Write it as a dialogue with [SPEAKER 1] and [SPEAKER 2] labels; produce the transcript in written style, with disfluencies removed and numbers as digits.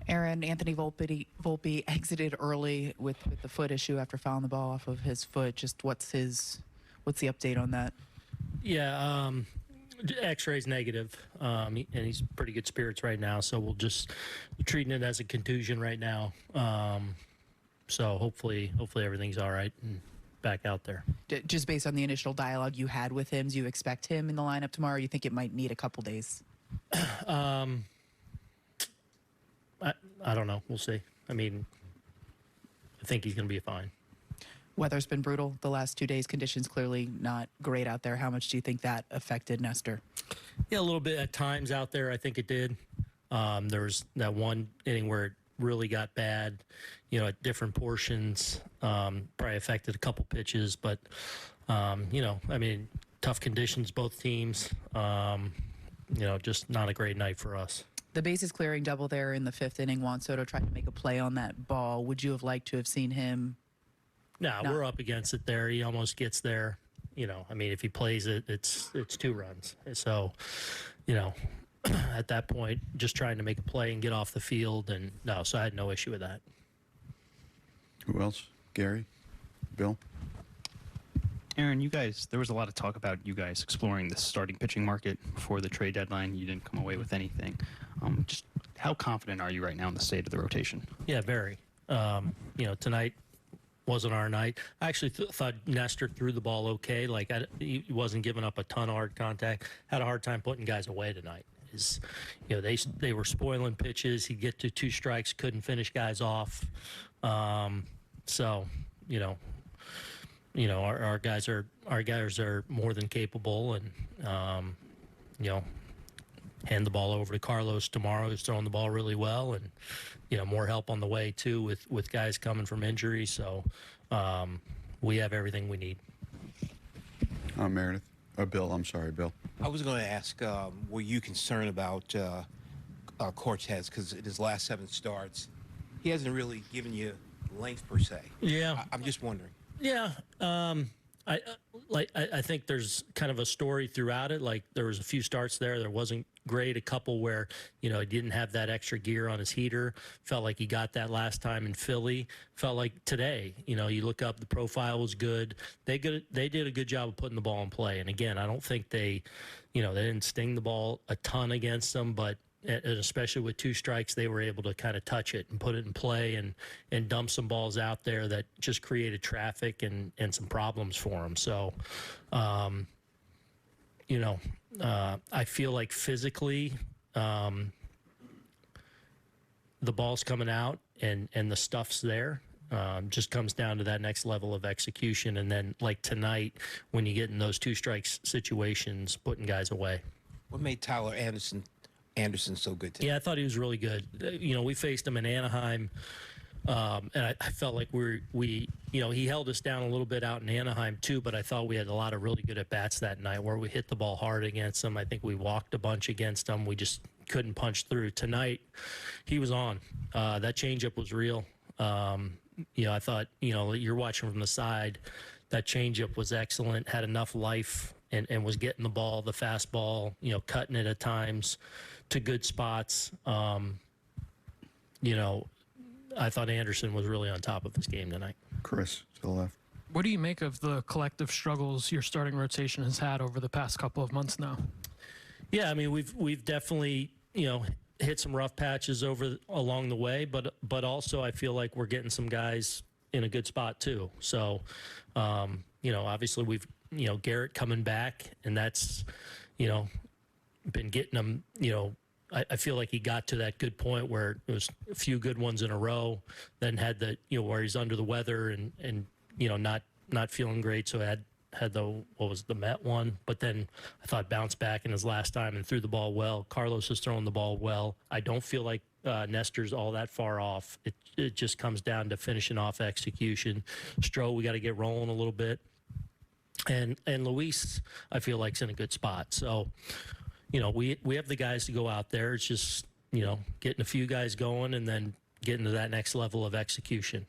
[SPEAKER 1] Aaron, Anthony Volpe exited early with the foot issue after fouling the ball off of his foot. Just what's the update on that?
[SPEAKER 2] Yeah, X-ray's negative, and he's pretty good spirits right now. So we're treating it as a contusion right now. So hopefully everything's all right and back out there.
[SPEAKER 1] Just based on the initial dialogue you had with him, do you expect him in the lineup tomorrow? Or you think it might need a couple days?
[SPEAKER 2] I don't know. We'll see. I mean, I think he's going to be fine.
[SPEAKER 1] Weather's been brutal the last 2 days. Conditions clearly not great out there. How much do you think that affected Nestor?
[SPEAKER 2] Yeah, a little bit at times out there. I think it did. There was that one inning where it really got bad, at different portions. Probably affected a couple pitches, but I mean, tough conditions, both teams. Just not a great night for us.
[SPEAKER 1] The bases clearing double there in the fifth inning. Juan Soto tried to make a play on that ball. Would you have liked to have seen him?
[SPEAKER 2] No, we're up against it there. He almost gets there. I mean, if he plays it, it's 2 runs. So, at that point, just trying to make a play and get off the field. And no, so I had no issue with that.
[SPEAKER 3] Who else? Gary? Bill?
[SPEAKER 4] Aaron, there was a lot of talk about you guys exploring the starting pitching market before the trade deadline. You didn't come away with anything. Just how confident are you right now in the state of the rotation?
[SPEAKER 2] Yeah, very. Tonight wasn't our night. I actually thought Nestor threw the ball okay. Like, he wasn't giving up a ton of hard contact. Had a hard time putting guys away tonight. They were spoiling pitches. He'd get to 2 strikes, couldn't finish guys off. Our guys are more than capable, and hand the ball over to Carlos tomorrow, who's throwing the ball really well, and more help on the way too with guys coming from injury. So we have everything we need.
[SPEAKER 3] Meredith. Bill. I'm sorry, Bill.
[SPEAKER 5] I was going to ask, were you concerned about Cortez, because in his last 7 starts, he hasn't really given you length per se.
[SPEAKER 2] Yeah,
[SPEAKER 5] I'm just wondering.
[SPEAKER 2] Yeah, I think there's kind of a story throughout it. Like, there was a few starts there wasn't great. A couple where he didn't have that extra gear on his heater. Felt like he got that last time in Philly. Felt like today, you look up, the profile was good. They did a good job of putting the ball in play. And again, I don't think they didn't sting the ball a ton against them, but and especially with 2 strikes, they were able to kind of touch it and put it in play and dump some balls out there that just created traffic and some problems for them. So, I feel like physically the ball's coming out and the stuff's there. Just comes down to that next level of execution. And then, like tonight, when you get in those 2 strikes situations, putting guys away.
[SPEAKER 5] What made Tyler Anderson so good today?
[SPEAKER 2] Yeah, I thought he was really good. We faced him in Anaheim, and I felt like he held us down a little bit out in Anaheim too, but I thought we had a lot of really good at-bats that night where we hit the ball hard against him. I think we walked a bunch against him. We just couldn't punch through. Tonight, he was on. That changeup was real. I thought, you're watching from the side, that changeup was excellent, had enough life, and was getting the ball, the fastball, cutting it at times to good spots. I thought Anderson was really on top of his game tonight.
[SPEAKER 3] Chris, to the left.
[SPEAKER 6] What do you make of the collective struggles your starting rotation has had over the past couple of months now?
[SPEAKER 2] Yeah, I mean, we've definitely, hit some rough patches along the way, but also I feel like we're getting some guys in a good spot too. So, obviously we've, Garrett coming back, and that's, been getting him, I feel like he got to that good point where it was a few good ones in a row, then had the, where he's under the weather and not feeling great. So had the Met one, but then I thought bounced back in his last time and threw the ball well. Carlos is throwing the ball well. I don't feel like Nestor's all that far off. It just comes down to finishing off execution. Stroh, we got to get rolling a little bit. And Luis, I feel like, is in a good spot. So, we have the guys to go out there. It's just, getting a few guys going and then getting to that next level of execution.